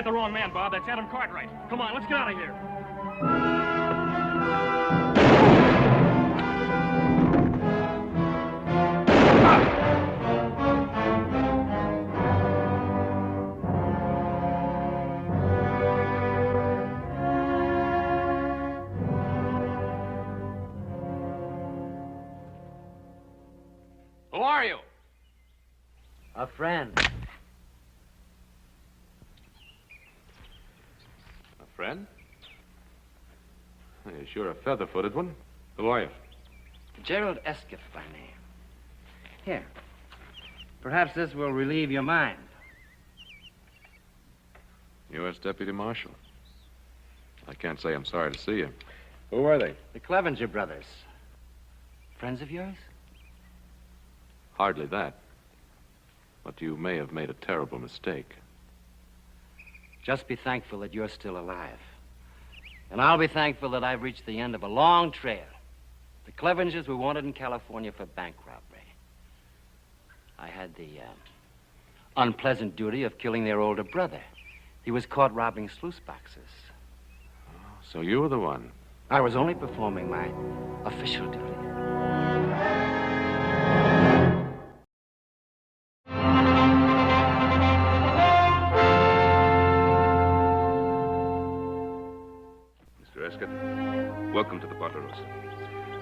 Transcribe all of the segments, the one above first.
hit the wrong man, Bob. That's Adam Cartwright. Come on, let's get out of here. Who are you? A friend. A friend? You're sure a feather-footed one. Who are you? Gerald Esketh by name. Here. Perhaps this will relieve your mind. U.S. Deputy Marshal. I can't say I'm sorry to see you. Who are they? The Cleminger brothers. Friends of yours? Hardly that. But you may have made a terrible mistake. Just be thankful that you're still alive. And I'll be thankful that I've reached the end of a long trail. The Clemingers were wanted in California for bank robbery. I had the unpleasant duty of killing their older brother. He was caught robbing sluice boxes. So you were the one? I was only performing my official duty. Mr. Esketh, welcome to the Barbarossa.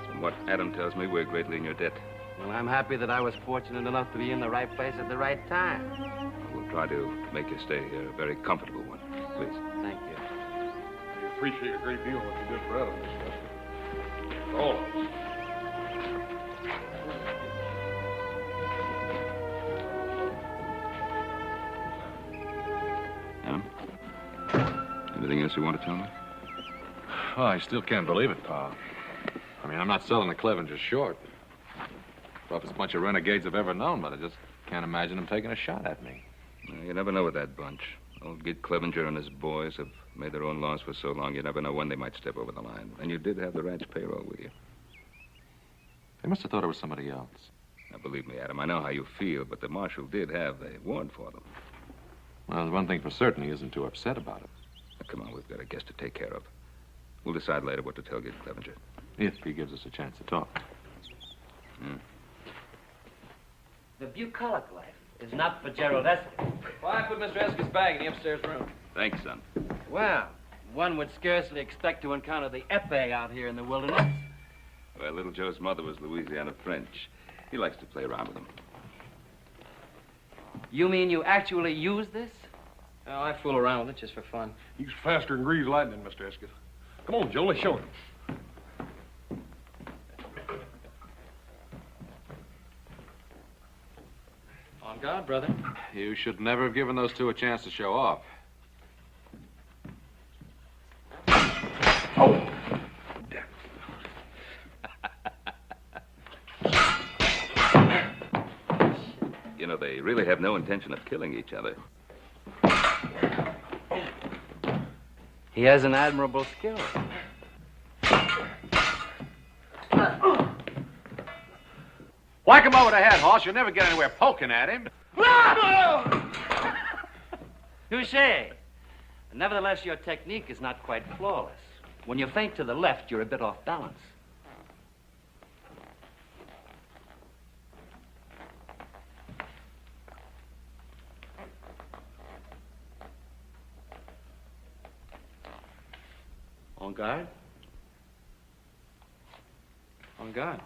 From what Adam tells me, we're greatly in your debt. Well, I'm happy that I was fortunate enough to be in the right place at the right time. We'll try to make your stay here a very comfortable one. Please. Thank you. We appreciate a great deal what you did for Adam, Mr. Esketh. All of us. Adam? Anything else you want to tell me? Oh, I still can't believe it, Pa. I mean, I'm not selling the Clevingers short. Roughest bunch of renegades I've ever known, but I just can't imagine them taking a shot at me. Well, you never know with that bunch. Old Gid Clevenger and his boys have made their own laws for so long, you never know when they might step over the line. And you did have the ranch payroll with you. They must have thought it was somebody else. Now, believe me, Adam, I know how you feel, but the marshal did have a warrant for them. Well, the one thing for certain, he isn't too upset about it. Now, come on, we've got a guest to take care of. We'll decide later what to tell Gid Clevenger. If he gives us a chance to talk. The bucolic life is not for Gerald Esketh. Well, I put Mr. Esketh's bag in the upstairs room. Thanks, son. Well, one would scarcely expect to encounter the épée out here in the wilderness. Well, little Joe's mother was Louisiana French. He likes to play around with them. You mean you actually use this? Oh, I fool around with it just for fun. He's faster than greased lightning, Mr. Esketh. Come on, Joe, let's show him. On guard, brother. You should never have given those two a chance to show off. Oh! You know, they really have no intention of killing each other. He has an admirable skill. Whack him over the head, Hoss. You'll never get anywhere poking at him. Touché. Nevertheless, your technique is not quite flawless. When you feint to the left, you're a bit off balance. On guard? On guard.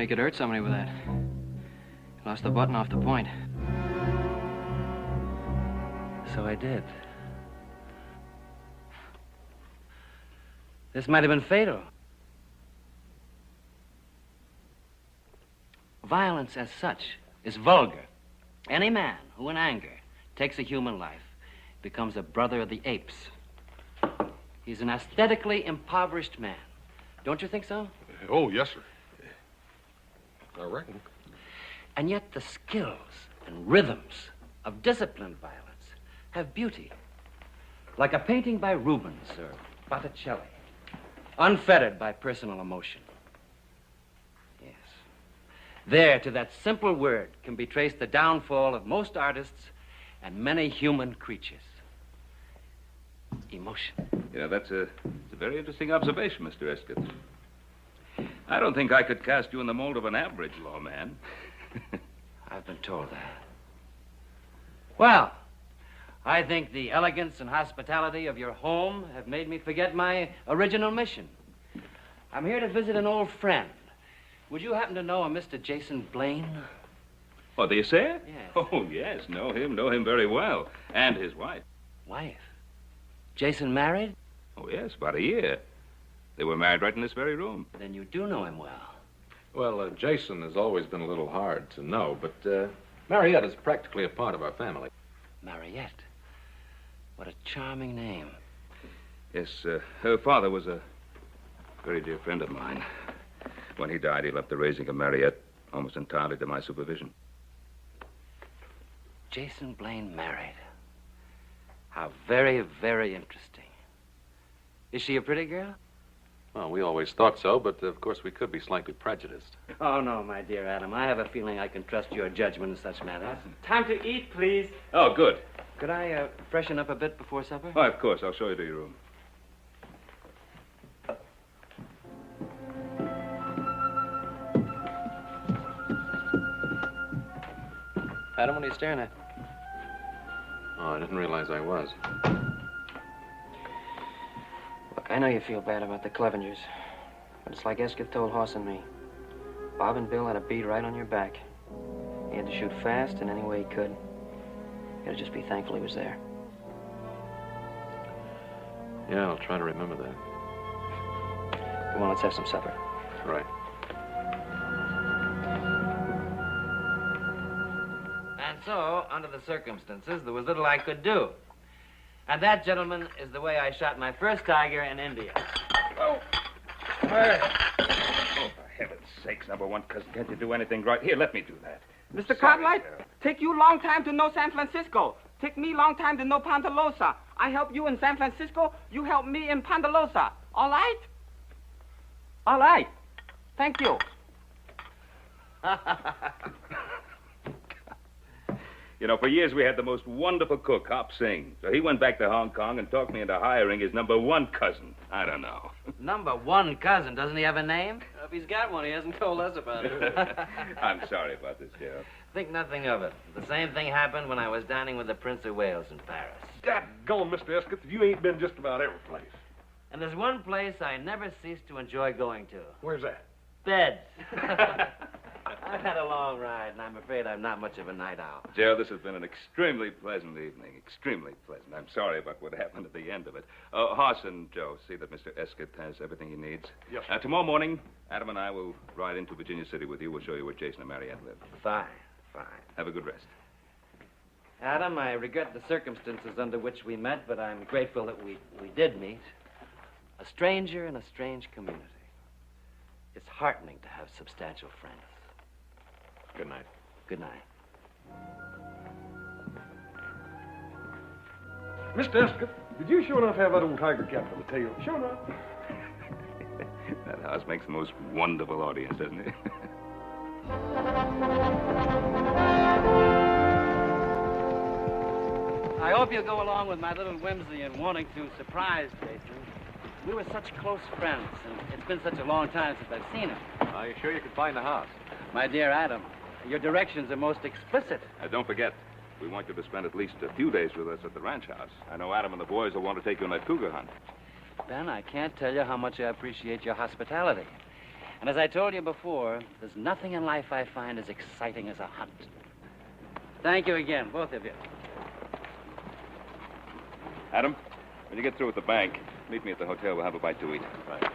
You could hurt somebody with that. Lost the button off the point. So I did. This might have been fatal. Violence as such is vulgar. Any man who in anger takes a human life becomes a brother of the apes. He's an aesthetically impoverished man. Don't you think so? Oh, yes, sir. I reckon. And yet the skills and rhythms of disciplined violence have beauty. Like a painting by Rubens or Botticelli, unfettered by personal emotion. Yes. There, to that simple word, can be traced the downfall of most artists and many human creatures. Emotion. You know, it's a very interesting observation, Mr. Esketh. I don't think I could cast you in the mold of an average lawman. I've been told that. Well, I think the elegance and hospitality of your home have made me forget my original mission. I'm here to visit an old friend. Would you happen to know a Mr. Jason Blaine? Oh, do you say? Yes. Oh, yes. Know him very well. And his wife. Wife? Jason married? Oh, yes, about a year. They were married right in this very room. Then you do know him well. Well, Jason has always been a little hard to know, but Mariette is practically a part of our family. Mariette. What a charming name. Yes, her father was a very dear friend of mine. When he died, he left the raising of Mariette almost entirely to my supervision. Jason Blaine married. How very, very interesting. Is she a pretty girl? Well, we always thought so, but of course we could be slightly prejudiced. Oh, no, my dear Adam. I have a feeling I can trust your judgment in such matters. Time to eat, please. Oh, good. Could I freshen up a bit before supper? Oh, of course. I'll show you to your room. Adam, what are you staring at? Oh, I didn't realize I was. Look, I know you feel bad about the Clevingers, but it's like Esketh told Hoss and me. Bob and Bill had a bead right on your back. He had to shoot fast in any way he could. You gotta just be thankful he was there. Yeah, I'll try to remember that. Come on, let's have some supper. Right. And so, under the circumstances, there was little I could do. And that, gentlemen, is the way I shot my first tiger in India. Oh, for heaven's sakes, number one cousin, can't you do anything right? Here, let me do that. Mr. Cartwright, take you long time to know San Francisco. Take me long time to know Ponderosa. I help you in San Francisco, you help me in Ponderosa. All right? All right. Thank you. You know, for years we had the most wonderful cook, Hop Singh. So he went back to Hong Kong and talked me into hiring his number one cousin. I don't know. Number one cousin. Doesn't he have a name? If he's got one, he hasn't told us about it. I'm sorry about this, Gerald. Think nothing of it. The same thing happened when I was dining with the Prince of Wales in Paris. Daggone, Mr. Esketh, you ain't been just about every place. And there's one place I never cease to enjoy going to. Where's that? Bed. I've had a long ride, and I'm afraid I'm not much of a night owl. Gerald, this has been an extremely pleasant evening. Extremely pleasant. I'm sorry about what happened at the end of it. Hoss and Joe, see that Mr. Esketh has everything he needs. Yes, sir. Tomorrow morning, Adam and I will ride into Virginia City with you. We'll show you where Jason and Mariette live. Fine. Have a good rest. Adam, I regret the circumstances under which we met, but I'm grateful that we did meet. A stranger in a strange community. It's heartening to have substantial friends. Good night. Good night. Mr. Esketh, did you sure enough have that old tiger cat for the tail? Sure enough. That house makes the most wonderful audience, doesn't it? I hope you'll go along with my little whimsy in wanting to surprise Jason. We were such close friends, and it's been such a long time since I've seen him. Are you sure you can find the house? My dear Adam, your directions are most explicit. Don't forget, we want you to spend at least a few days with us at the ranch house. I know Adam and the boys will want to take you on that cougar hunt. Ben, I can't tell you how much I appreciate your hospitality. And as I told you before, there's nothing in life I find as exciting as a hunt. Thank you again, both of you. Adam, when you get through with the bank, meet me at the hotel. We'll have a bite to eat. Right.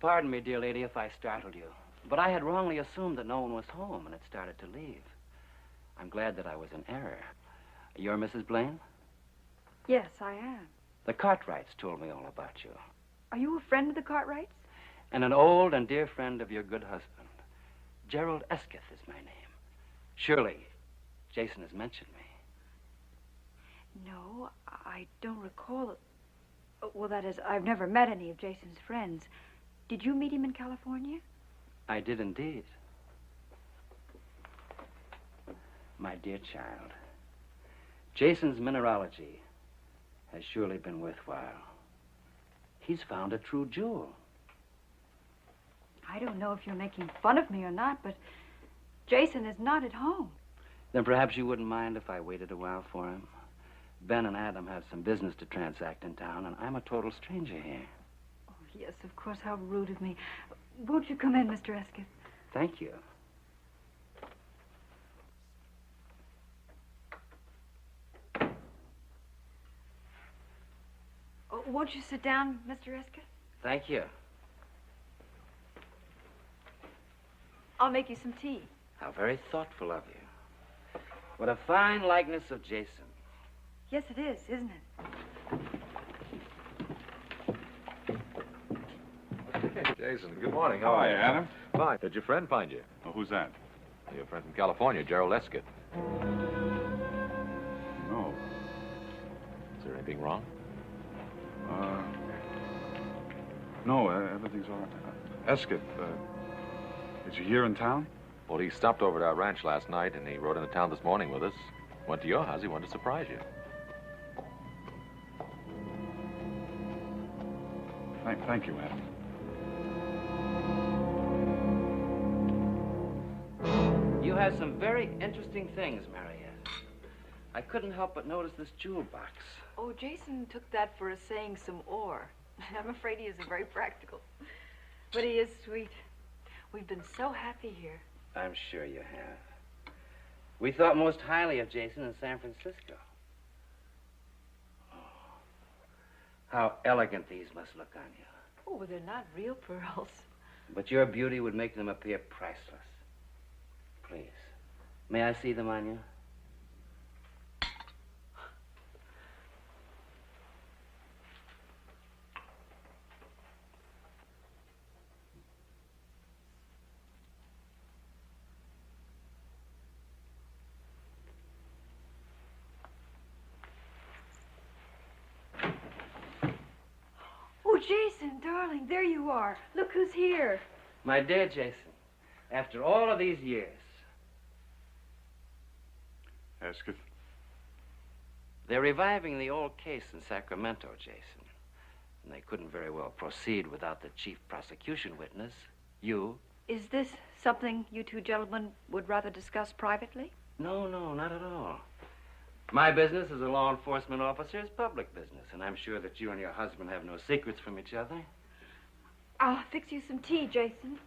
Pardon me, dear lady, if I startled you. But I had wrongly assumed that no one was home and had started to leave. I'm glad that I was in error. You're Mrs. Blaine? Yes, I am. The Cartwrights told me all about you. Are you a friend of the Cartwrights? And an old and dear friend of your good husband. Gerald Esketh is my name. Surely, Jason has mentioned me. No, I don't recall it. Well, that is, I've never met any of Jason's friends. Did you meet him in California? I did indeed. My dear child, Jason's mineralogy has surely been worthwhile. He's found a true jewel. I don't know if you're making fun of me or not, but Jason is not at home. Then perhaps you wouldn't mind if I waited a while for him. Ben and Adam have some business to transact in town, and I'm a total stranger here. Oh, yes, of course. How rude of me. Won't you come in, Mr. Esketh? Thank you. Oh, won't you sit down, Mr. Esketh? Thank you. I'll make you some tea. How very thoughtful of you. What a fine likeness of Jason. Yes, it is, isn't it? Jason, good morning. How Hi, are you? Adam. Fine. Did your friend find you? Oh, who's that? Your friend from California, Gerald Esketh. No. Is there anything wrong? No, everything's all right. Esketh, is he here in town? Well, he stopped over at our ranch last night, and he rode into town this morning with us. Went to your house. He wanted to surprise you. Thank you, Adam. You have some very interesting things, Mariette. I couldn't help but notice this jewel box. Oh, Jason took that for saying some ore. I'm afraid he isn't very practical. But he is sweet. We've been so happy here. I'm sure you have. We thought most highly of Jason in San Francisco. Oh, how elegant these must look on you. Oh, well, they're not real pearls. But your beauty would make them appear priceless. Please, may I see them on you? Oh, Jason, darling, there you are. Look who's here. My dear Jason, after all of these years, Esketh? they're reviving the old case in Sacramento, Jason. And they couldn't very well proceed without the chief prosecution witness, you. Is this something you two gentlemen would rather discuss privately? No, not at all. My business as a law enforcement officer is public business, and I'm sure that you and your husband have no secrets from each other. I'll fix you some tea, Jason.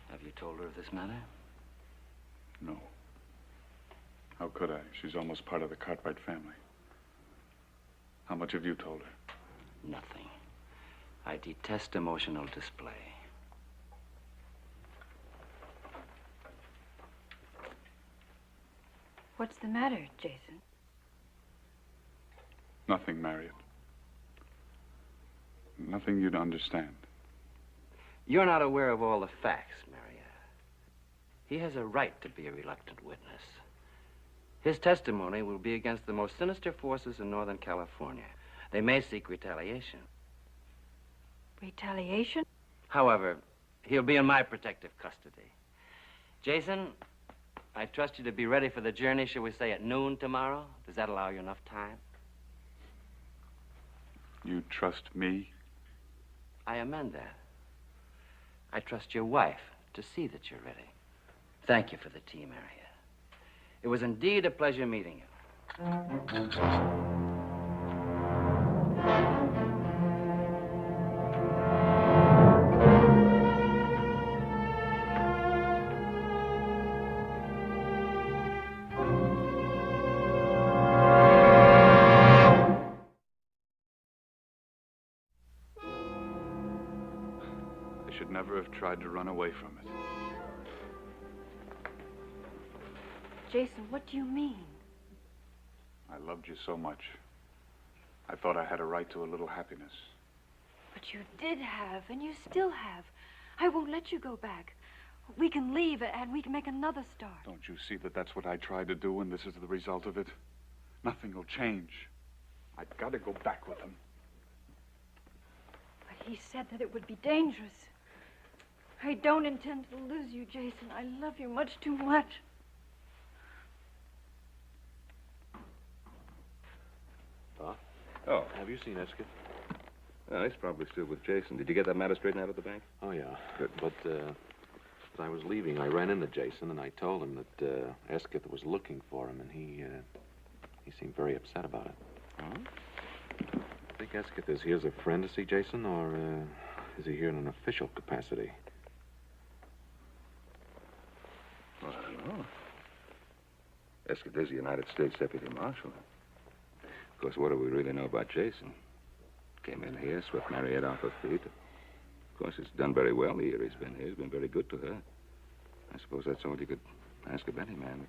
Have you told her of this matter? No. How could I? She's almost part of the Cartwright family. How much have you told her? Nothing. I detest emotional display. What's the matter, Jason? Nothing, Mariette. Nothing you'd understand. You're not aware of all the facts, Mariette. He has a right to be a reluctant witness. His testimony will be against the most sinister forces in Northern California. They may seek retaliation. Retaliation? However, he'll be in my protective custody. Jason, I trust you to be ready for the journey, shall we say, at noon tomorrow? Does that allow you enough time? You trust me? I amend that. I trust your wife to see that you're ready. Thank you for the tea, Mariette. It was indeed a pleasure meeting you. I should never have tried to run away from it. Jason, what do you mean? I loved you so much. I thought I had a right to a little happiness. But you did have, and you still have. I won't let you go back. We can leave, and we can make another start. Don't you see that that's what I tried to do, and this is the result of it? Nothing will change. I've got to go back with him. But he said that it would be dangerous. I don't intend to lose you, Jason. I love you much too much. Pa? Oh. Have you seen Esketh? He's probably still with Jason. Did you get that matter straightened out at the bank? Oh, yeah. Good. But, as I was leaving, I ran into Jason, and I told him that, Esketh was looking for him, and he seemed very upset about it. Oh? I think Esketh is here as a friend to see Jason, or, is he here in an official capacity? Well, I don't know. Esketh is the United States Deputy Marshal. Of course, what do we really know about Jason? Came in here, swept Mariette off her feet. Of course, he's done very well the year he's been here. He's been very good to her. I suppose that's all you could ask of any man.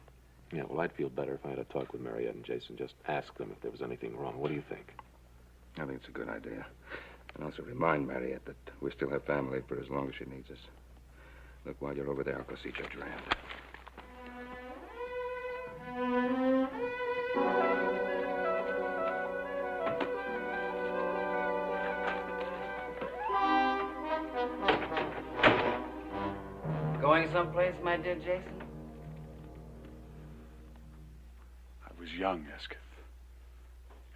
Yeah, well, I'd feel better if I had a talk with Mariette and Jason. Just ask them if there was anything wrong. What do you think? I think it's a good idea. And also remind Mariette that we still have family for as long as she needs us. Look, while you're over there, I'll go see Judge Rand. Going someplace, my dear Jason? I was young, Esketh.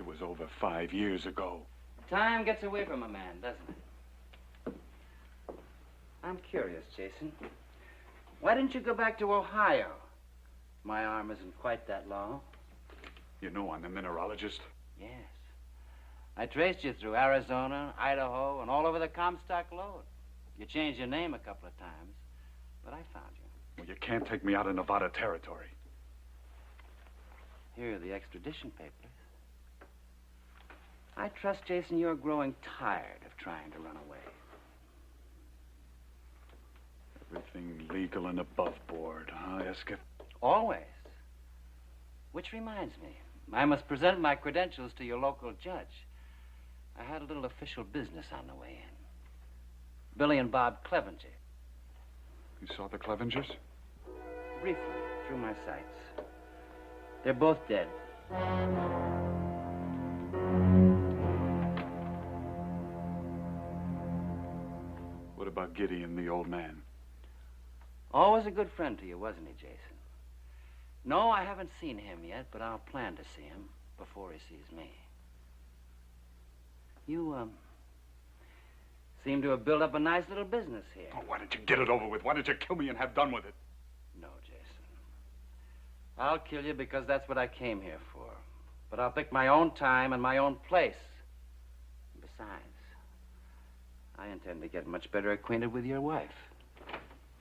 It was over 5 years ago. Time gets away from a man, doesn't it? I'm curious, Jason. Why didn't you go back to Ohio? My arm isn't quite that long. You know I'm a mineralogist. Yes. I traced you through Arizona, Idaho, and all over the Comstock lode. You changed your name a couple of times, but I found you. Well, you can't take me out of Nevada territory. Here are the extradition papers. I trust, Jason, you're growing tired of trying to run away. Everything legal and above board, huh, Esketh? Always. Which reminds me, I must present my credentials to your local judge. I had a little official business on the way in. Billy and Bob Cleminger. You saw the Clemingers? Briefly, through my sights. They're both dead. What about Gideon, the old man? Always a good friend to you, wasn't he, Jason? No, I haven't seen him yet, but I'll plan to see him before he sees me. You, seem to have built up a nice little business here. Oh, why don't you get it over with? Why don't you kill me and have done with it? No, Jason. I'll kill you because that's what I came here for. But I'll pick my own time and my own place. Besides, I intend to get much better acquainted with your wife.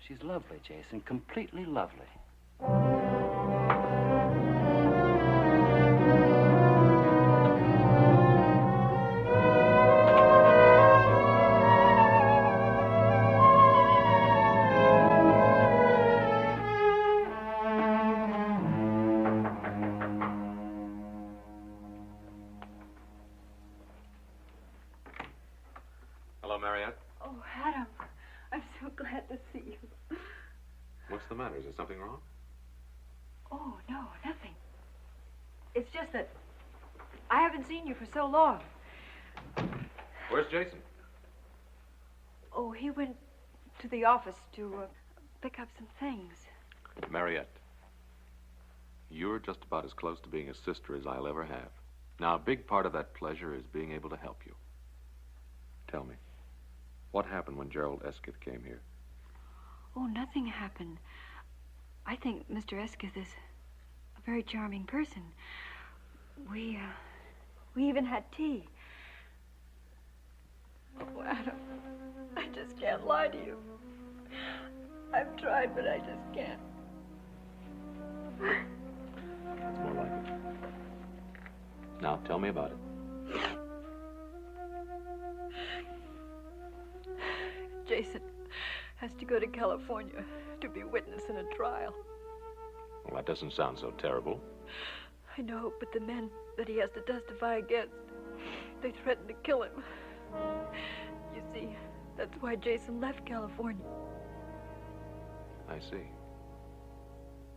She's lovely, Jason, completely lovely. glad to see you. What's the matter? Is there something wrong? Oh, no, nothing. It's just that I haven't seen you for so long. Where's Jason? Oh, he went to the office to pick up some things. Mariette, you're just about as close to being a sister as I'll ever have. Now, a big part of that pleasure is being able to help you. Tell me, what happened when Gerald Esketh came here? Oh, nothing happened. I think Mr. Esketh is a very charming person. We even had tea. Oh, Adam, I just can't lie to you. I've tried, but I just can't. That's more like it. Now, tell me about it. Jason has to go to California to be witness in a trial. Well, that doesn't sound so terrible. I know, but the men that he has to testify against, they threatened to kill him. You see, that's why Jason left California. I see.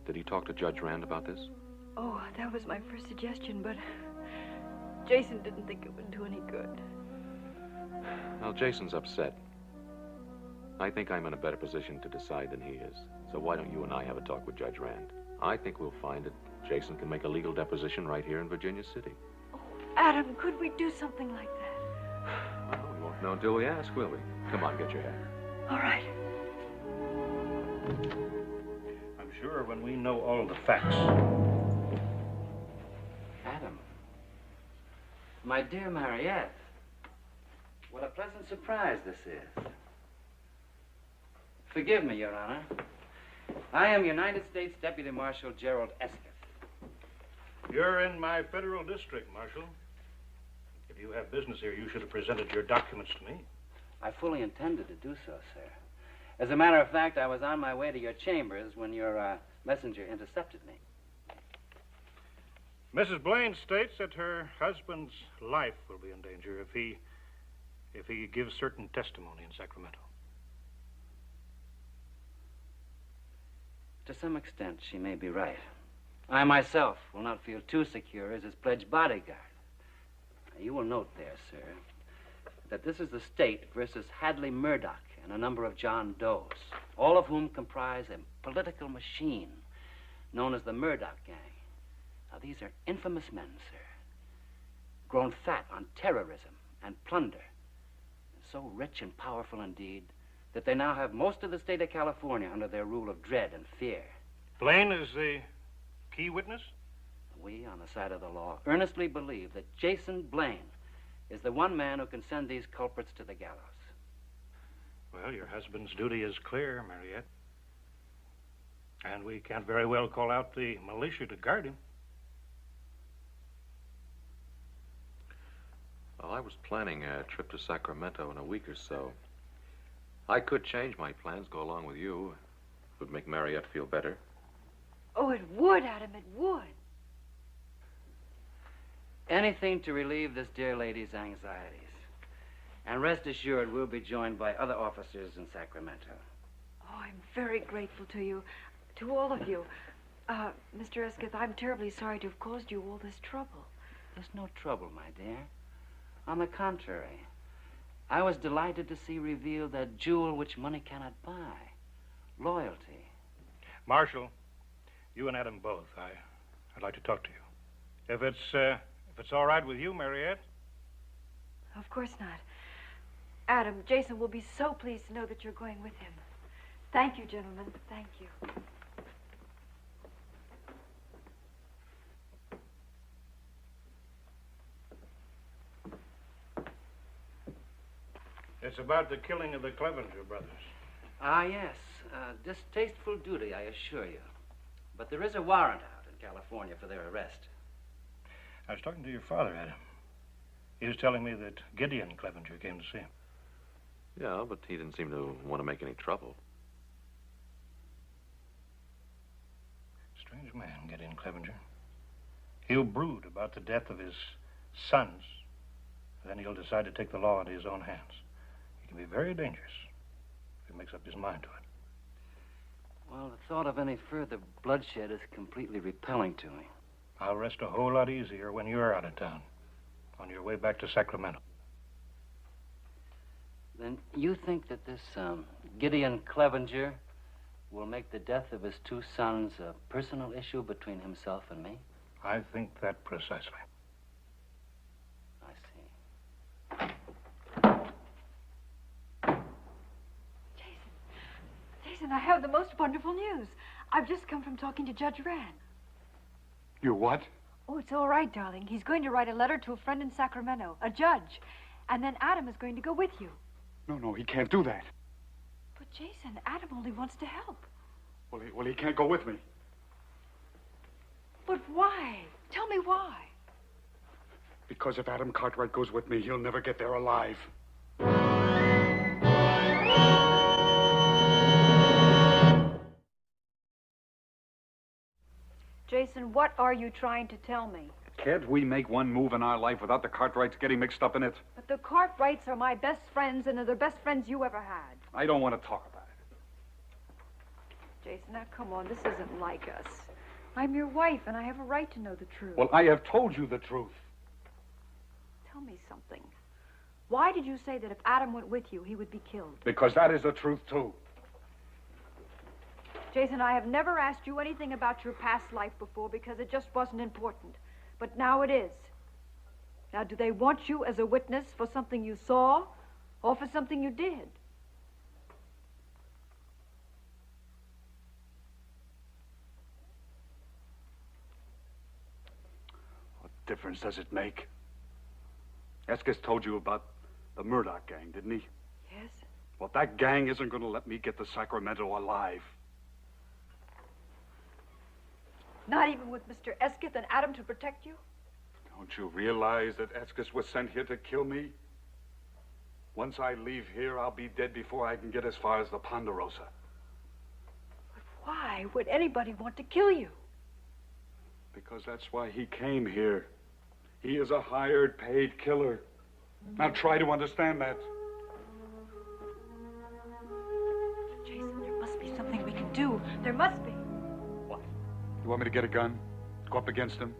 Did he talk to Judge Rand about this? Oh, that was my first suggestion, but Jason didn't think it would do any good. Well, Jason's upset. I think I'm in a better position to decide than he is. So why don't you and I have a talk with Judge Rand? I think we'll find that Jason can make a legal deposition right here in Virginia City. Oh, Adam, could we do something like that? Well, we won't know until we ask, will we? Come on, get your hat. All right. I'm sure when we know all the facts. Adam. My dear Mariette. What a pleasant surprise this is. Forgive me, Your Honor. I am United States Deputy Marshal Gerald Esketh. You're in my federal district, Marshal. If you have business here, you should have presented your documents to me. I fully intended to do so, sir. As a matter of fact, I was on my way to your chambers when your messenger intercepted me. Mrs. Blaine states that her husband's life will be in danger if he gives certain testimony in Sacramento. To some extent, she may be right. I myself will not feel too secure as his pledged bodyguard. You will note there, sir, that this is the state versus Hadley Murdoch and a number of John Does, all of whom comprise a political machine known as the Murdoch Gang. Now, these are infamous men, sir, grown fat on terrorism and plunder, so rich and powerful indeed that they now have most of the state of California under their rule of dread and fear. Blaine is the key witness? We, on the side of the law, earnestly believe that Jason Blaine is the one man who can send these culprits to the gallows. Well, your husband's duty is clear, Mariette. And we can't very well call out the militia to guard him. Well, I was planning a trip to Sacramento in a week or so. I could change my plans, go along with you. It would make Mariette feel better. Oh, it would, Adam, it would. Anything to relieve this dear lady's anxieties. And rest assured, we'll be joined by other officers in Sacramento. Oh, I'm very grateful to you, to all of you. Mr. Esketh, I'm terribly sorry to have caused you all this trouble. There's no trouble, my dear. On the contrary, I was delighted to see revealed that jewel which money cannot buy, loyalty. Marshal, you and Adam both, I'd like to talk to you. If it's all right with you, Mariette? Of course not. Adam, Jason will be so pleased to know that you're going with him. Thank you, gentlemen. Thank you. It's about the killing of the Cleminger brothers. Ah, yes. Distasteful duty, I assure you. But there is a warrant out in California for their arrest. I was talking to your father, Adam. He was telling me that Gideon Cleminger came to see him. Yeah, but he didn't seem to want to make any trouble. Strange man, Gideon Cleminger. He'll brood about the death of his sons, and then he'll decide to take the law into his own hands. He can be very dangerous. he makes up his mind to it. Well, the thought of any further bloodshed is completely repelling to me. I'll rest a whole lot easier when you're out of town, on your way back to Sacramento. Then you think that this Gideon Cleminger will make the death of his two sons a personal issue between himself and me? I think that precisely. I see. Jason, I have the most wonderful news. I've just come from talking to Judge Rand. You what? Oh, it's all right, darling. He's going to write a letter to a friend in Sacramento, a judge. And then Adam is going to go with you. No, he can't do that. But, Jason, Adam only wants to help. Well, he can't go with me. But why? Tell me why. Because if Adam Cartwright goes with me, he'll never get there alive. Jason, what are you trying to tell me? Can't we make one move in our life without the Cartwrights getting mixed up in it? But the Cartwrights are my best friends, and they're the best friends you ever had. I don't want to talk about it. Jason, now come on, this isn't like us. I'm your wife, and I have a right to know the truth. Well, I have told you the truth. Tell me something. Why did you say that if Adam went with you, he would be killed? Because that is the truth, too. Jason, I have never asked you anything about your past life before because it just wasn't important. But now it is. Now, do they want you as a witness for something you saw or for something you did? What difference does it make? Esketh told you about the Murdoch gang, didn't he? Yes. Well, that gang isn't going to let me get to Sacramento alive. Not even with Mr. Esketh and Adam to protect you? Don't you realize that Esketh was sent here to kill me? Once I leave here, I'll be dead before I can get as far as the Ponderosa. But why would anybody want to kill you? Because that's why he came here. He is a hired, paid killer. Now try to understand that. Jason, there must be something we can do. There must be. You want me to get a gun? Go up against him?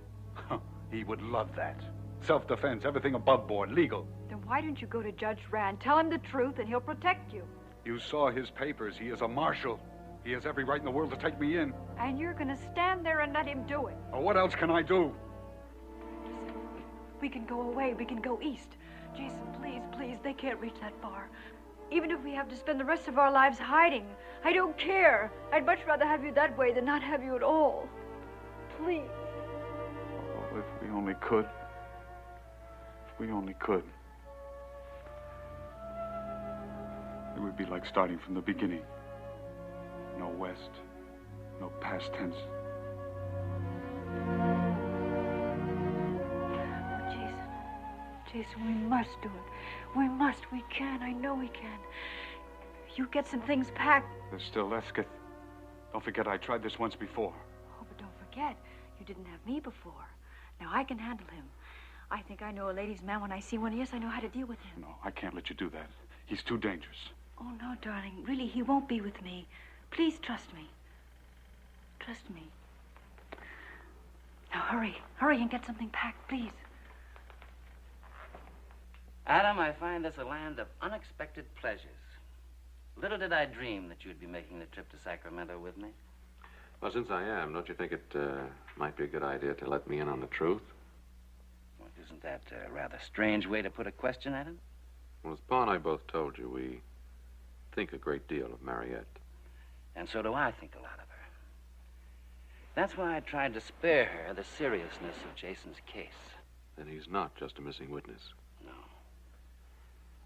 He would love that. Self-defense, everything above board, legal. Then why don't you go to Judge Rand? Tell him the truth and he'll protect you. You saw his papers. He is a marshal. He has every right in the world to take me in. And you're going to stand there and let him do it. Well, what else can I do? Listen, we can go away. We can go east. Jason, please, please, they can't reach that far. Even if we have to spend the rest of our lives hiding, I don't care. I'd much rather have you that way than not have you at all. Please. Oh, if we only could. If we only could. It would be like starting from the beginning. No west, no past tense. Jason, we must do it. We must. We can. I know we can. You get some things packed. There's still Esketh. Don't forget I tried this once before. Oh, but don't forget, you didn't have me before. Now I can handle him. I think I know a ladies' man when I see one. Yes, I know how to deal with him. No, I can't let you do that. He's too dangerous. Oh, no, darling. Really, he won't be with me. Please trust me. Trust me. Now hurry. Hurry and get something packed, please. Adam, I find this a land of unexpected pleasures. Little did I dream that you'd be making the trip to Sacramento with me. Well, since I am, don't you think it might be a good idea to let me in on the truth? Well, isn't that a rather strange way to put a question, Adam? Well, as Pa and I both told you, we think a great deal of Mariette. And so do I think a lot of her. That's why I tried to spare her the seriousness of Jason's case. Then he's not just a missing witness. No.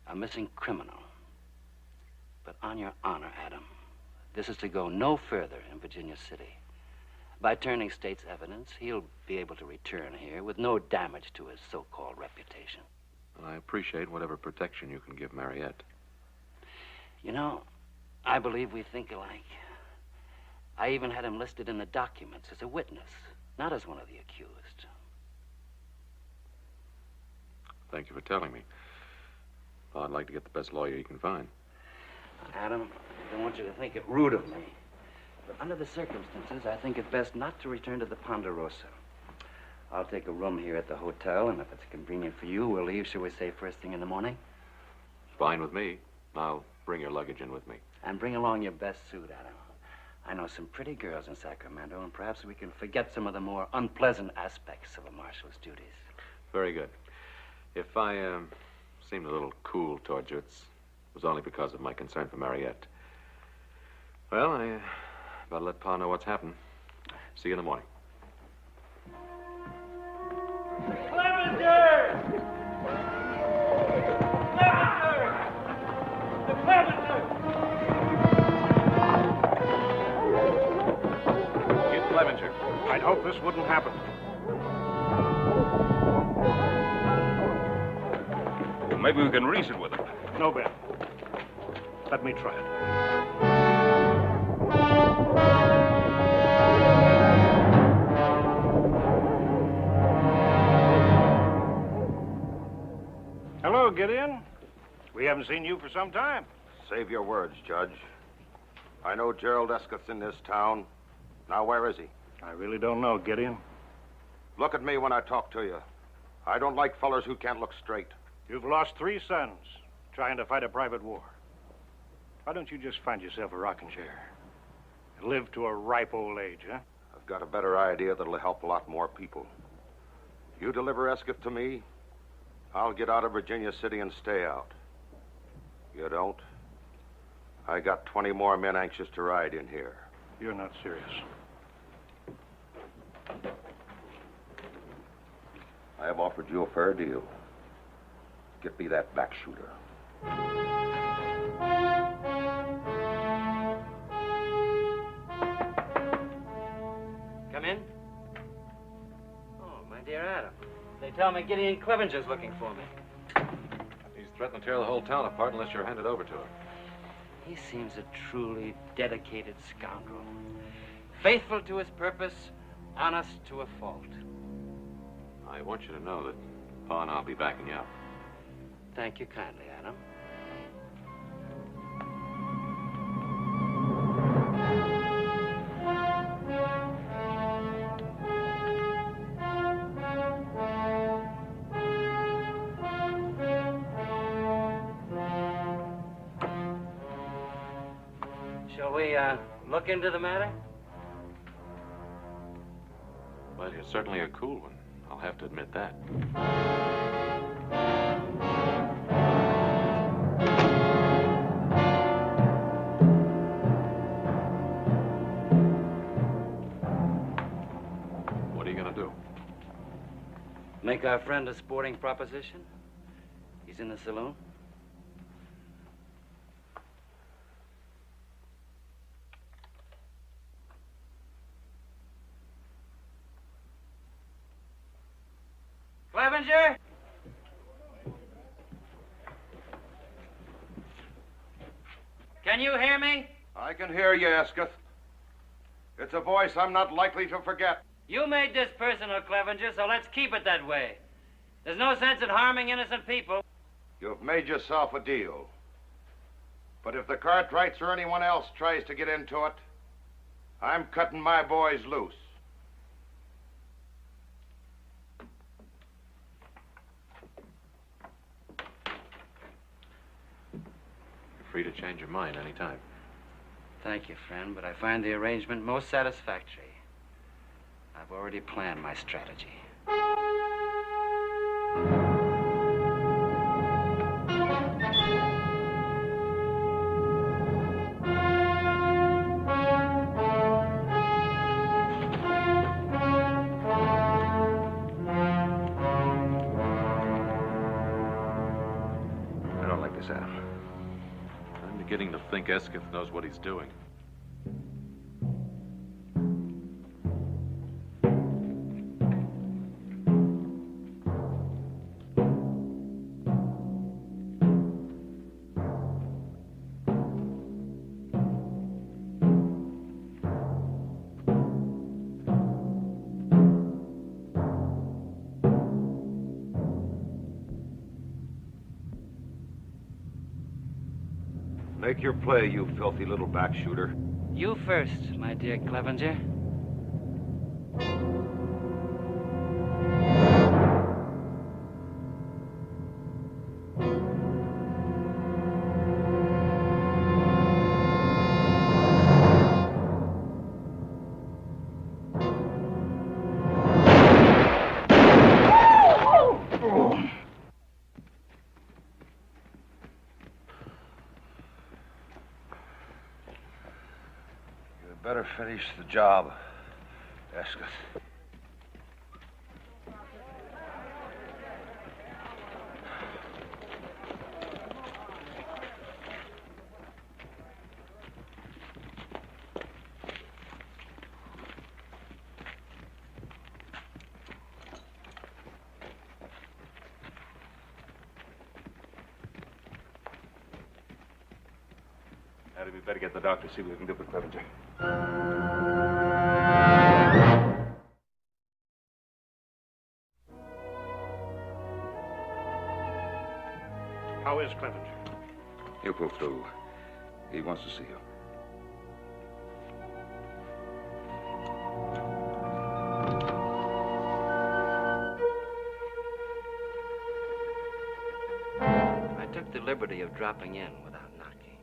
A missing criminal. But on your honor, Adam, this is to go no further in Virginia City. By turning state's evidence, he'll be able to return here with no damage to his so-called reputation. And I appreciate whatever protection you can give Mariette. You know, I believe we think alike. I even had him listed in the documents as a witness, not as one of the accused. Thank you for telling me. Well, I'd like to get the best lawyer you can find. Adam, I don't want you to think it rude of me. But under the circumstances, I think it best not to return to the Ponderosa. I'll take a room here at the hotel, and if it's convenient for you, we'll leave, shall we say, first thing in the morning? Fine with me. I'll bring your luggage in with me. And bring along your best suit, Adam. I know some pretty girls in Sacramento, and perhaps we can forget some of the more unpleasant aspects of a marshal's duties. Very good. If I seemed a little cool towards you, it was only because of my concern for Mariette. Well, I better let Pa know what's happened. See you in the morning. Cleminger! The Cleminger! Get Cleminger. I'd hope this wouldn't happen. Well, maybe we can reason with him. No, Ben. Let me try it. Hello, Gideon. We haven't seen you for some time. Save your words, Judge. I know Gerald Esketh's in this town. Now, where is he? I really don't know, Gideon. Look at me when I talk to you. I don't like fellers who can't look straight. You've lost 3 sons trying to fight a private war. Why don't you just find yourself a rocking chair and live to a ripe old age, huh? I've got a better idea that'll help a lot more people. You deliver Esketh to me, I'll get out of Virginia City and stay out. You don't? I got 20 more men anxious to ride in here. You're not serious. I have offered you a fair deal. Get me that back shooter. Come in. Oh, my dear Adam. They tell me Gideon Clevinger's looking for me. He's threatening to tear the whole town apart unless you're handed over to him. He seems a truly dedicated scoundrel. Faithful to his purpose, honest to a fault. I want you to know that Pa and I'll be backing you up. Thank you kindly, Adam. Shall we, look into the matter? Well, you're certainly a cool one. I'll have to admit that. What are you going to do? Make our friend a sporting proposition? He's in the saloon? Clevinger? Can you hear me? I can hear you, Esketh. It's a voice I'm not likely to forget. You made this personal, Clevinger, so let's keep it that way. There's no sense in harming innocent people. You've made yourself a deal. But if the Cartwrights or anyone else tries to get into it, I'm cutting my boys loose. You're free to change your mind any time. Thank you, friend, but I find the arrangement most satisfactory. I've already planned my strategy. I don't like this, Adam. I'm beginning to think Esketh knows what he's doing. Make your play, you filthy little backshooter. You first, my dear Cleminger. Better finish the job, Esketh. Now, we better get the doctor, see what we can do for Clevenger. How is Clevenger? He'll pull through. He wants to see you. I took the liberty of dropping in without knocking.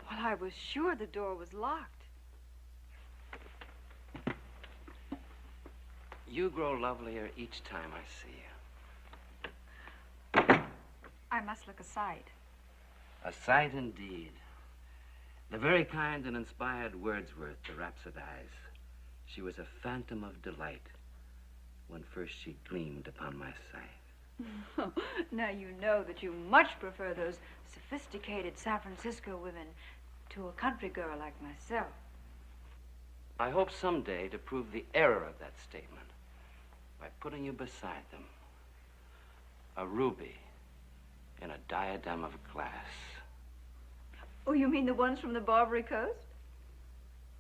Well, I was sure the door was locked. You grow lovelier each time I see you. I must look a sight. A sight indeed. The very kind that inspired Wordsworth to rhapsodize. She was a phantom of delight when first she gleamed upon my sight. Now you know that you much prefer those sophisticated San Francisco women to a country girl like myself. I hope someday to prove the error of that statement by putting you beside them. A ruby in a diadem of glass. Oh, you mean the ones from the Barbary Coast?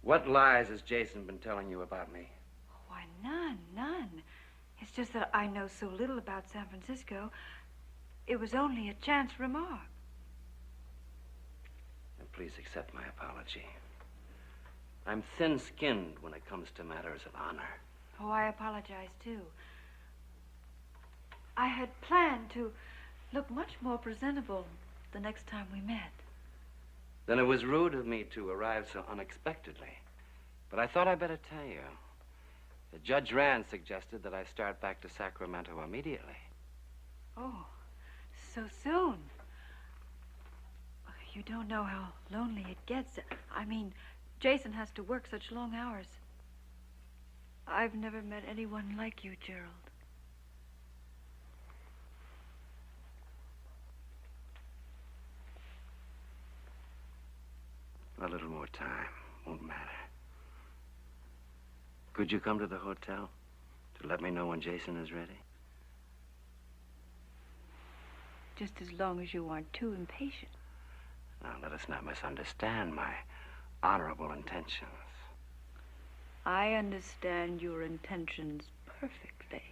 What lies has Jason been telling you about me? Why, none. It's just that I know so little about San Francisco. It was only a chance remark. And please accept my apology. I'm thin-skinned when it comes to matters of honor. Oh, I apologize, too. I had planned to look much more presentable the next time we met. Then it was rude of me to arrive so unexpectedly. But I thought I'd better tell you. that Judge Rand suggested that I start back to Sacramento immediately. Oh, so soon. You don't know how lonely it gets. I mean, Jason has to work such long hours. I've never met anyone like you, Gerald. A little more time. Won't matter. Could you come to the hotel to let me know when Jason is ready? Just as long as you aren't too impatient. Now, let us not misunderstand my honorable intentions. I understand your intentions perfectly.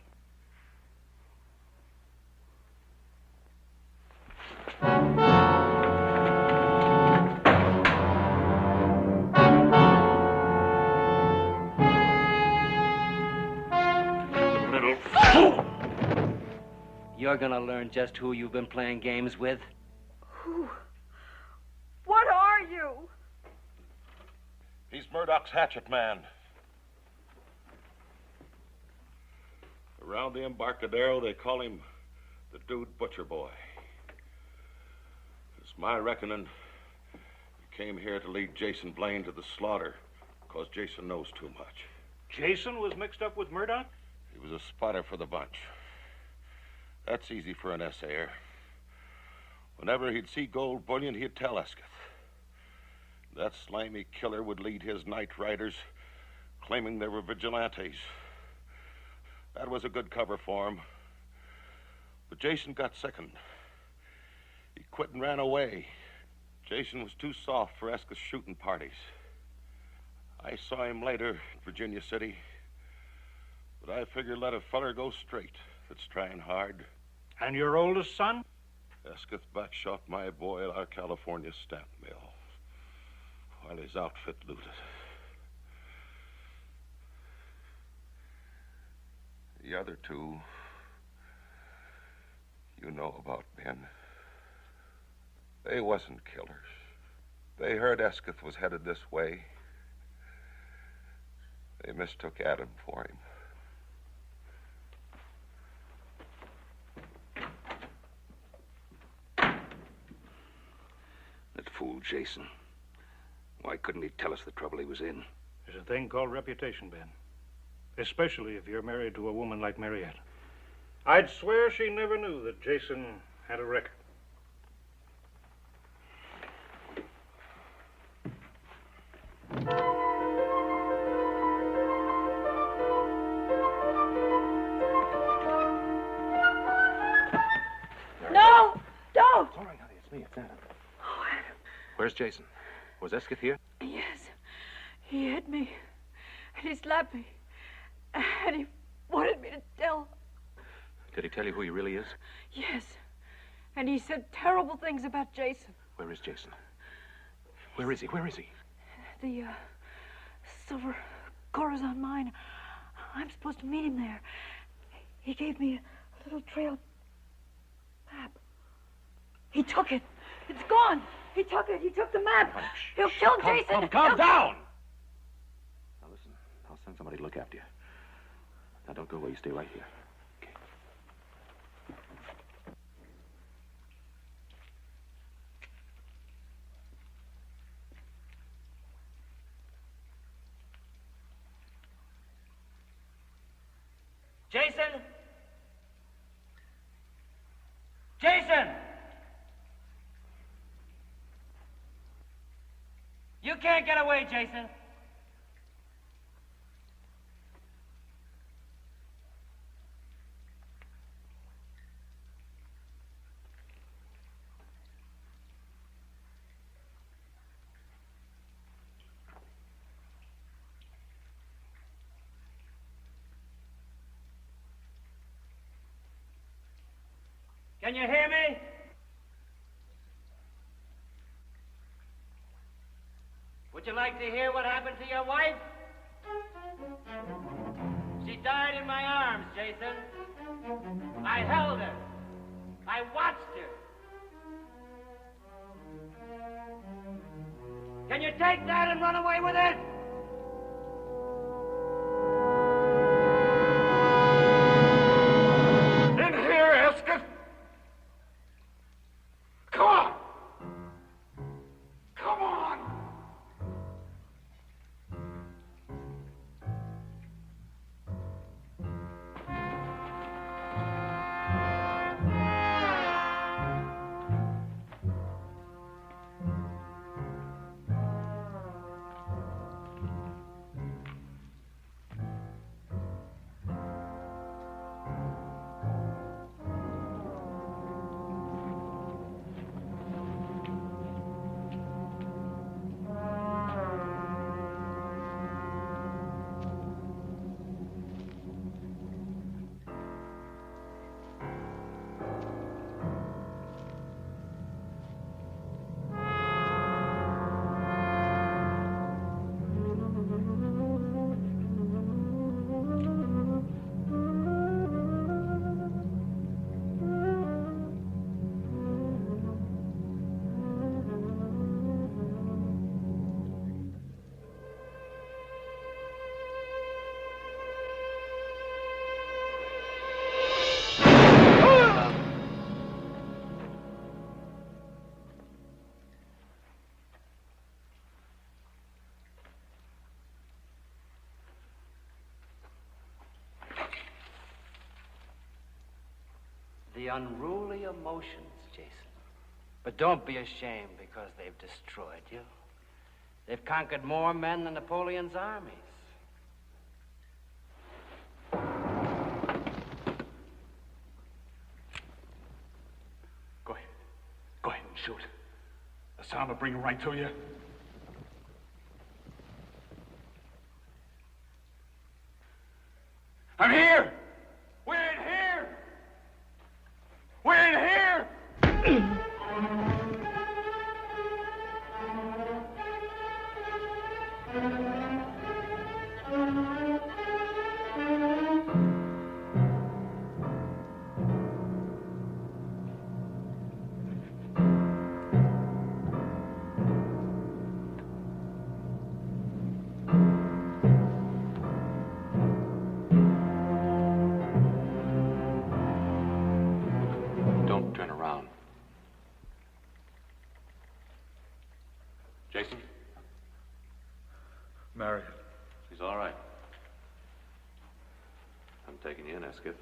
You're gonna learn just who you've been playing games with. Who? What are you? He's Murdoch's hatchet man. Around the Embarcadero, they call him the Dude Butcher Boy. It's my reckoning he came here to lead Jason Blaine to the slaughter because Jason knows too much. Jason was mixed up with Murdoch? He was a spotter for the bunch. That's easy for an essayer. Whenever he'd see gold bullion, he'd tell Esketh. That slimy killer would lead his night riders, claiming they were vigilantes. That was a good cover for him. But Jason got sickened. He quit and ran away. Jason was too soft for Esketh's shooting parties. I saw him later in Virginia City, but I figured let a feller go straight that's trying hard. And your oldest son? Esketh backshot my boy at our California stamp mill while his outfit looted. The other two, you know about, Ben. They wasn't killers. They heard Esketh was headed this way. They mistook Adam for him. That fool Jason. Why couldn't he tell us the trouble he was in? There's a thing called reputation, Ben. Especially if you're married to a woman like Mariette. I'd swear she never knew that Jason had a record. No! Don't! It's all right, honey. It's me. It's Adam. Oh, Adam. Where's Jason? Was Esketh here? Yes. He hit me. And he slapped me. And he wanted me to tell. Did he tell you who he really is? Yes. And he said terrible things about Jason. Where is Jason? Where is he? Where is he? The, silver Corazon mine. I'm supposed to meet him there. He gave me a little trail map. He took it. It's gone. He took it. He took the map. He'll kill Jason. Calm down! Now listen, I'll send somebody to look after you. Now don't go away. You stay right here. Okay. Jason? Jason! You can't get away, Jason. Can you hear me? Would you like to hear what happened to your wife? She died in my arms, Jason. I held her. I watched her. Can you take that and run away with it? In here, Esketh! Come on! Come on! The unruly emotions, Jason. But don't be ashamed because they've destroyed you. They've conquered more men than Napoleon's armies. Go ahead. Go ahead and shoot. The sound will bring him right to you. I'm here! We're in here! We're in here! Jason? Mariette. She's all right. I'm taking you in, Esketh.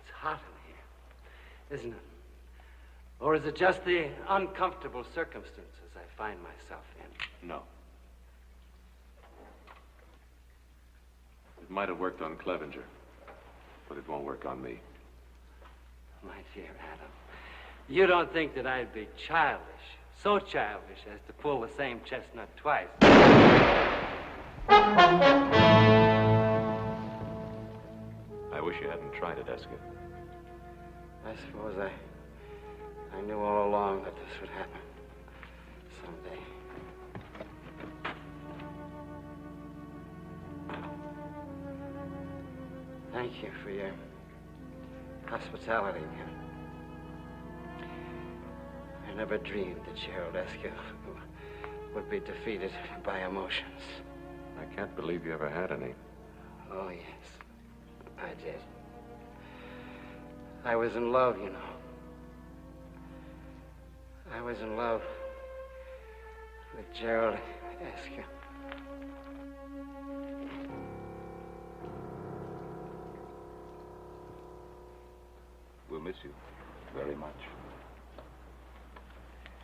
It's hot in here, isn't it? Or is it just the uncomfortable circumstances I find myself in? No. It might have worked on Cleminger, but it won't work on me. My dear Adam, you don't think that I'd be childish, so childish as to pull the same chestnut twice? I wish you hadn't tried it, Esketh. I suppose I knew all along that this would happen someday. Thank you for your hospitality again. I never dreamed that Gerald Esketh would be defeated by emotions. I can't believe you ever had any. Oh, yes, I did. I was in love, you know. I was in love with Gerald Esketh. We'll miss you very much.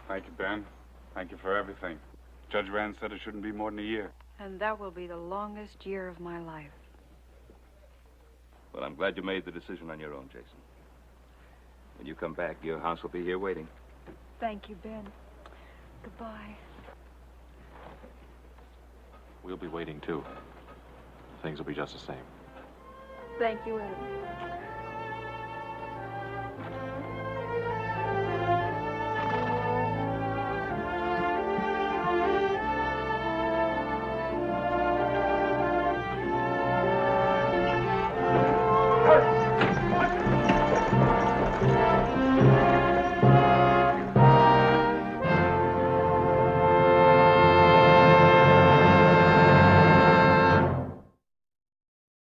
Thank you, Ben. Thank you for everything. Judge Rand said it shouldn't be more than a year. And that will be the longest year of my life. Well, I'm glad you made the decision on your own, Jason. When you come back, your house will be here waiting. Thank you, Ben. Goodbye. We'll be waiting, too. Things will be just the same. Thank you, Adam.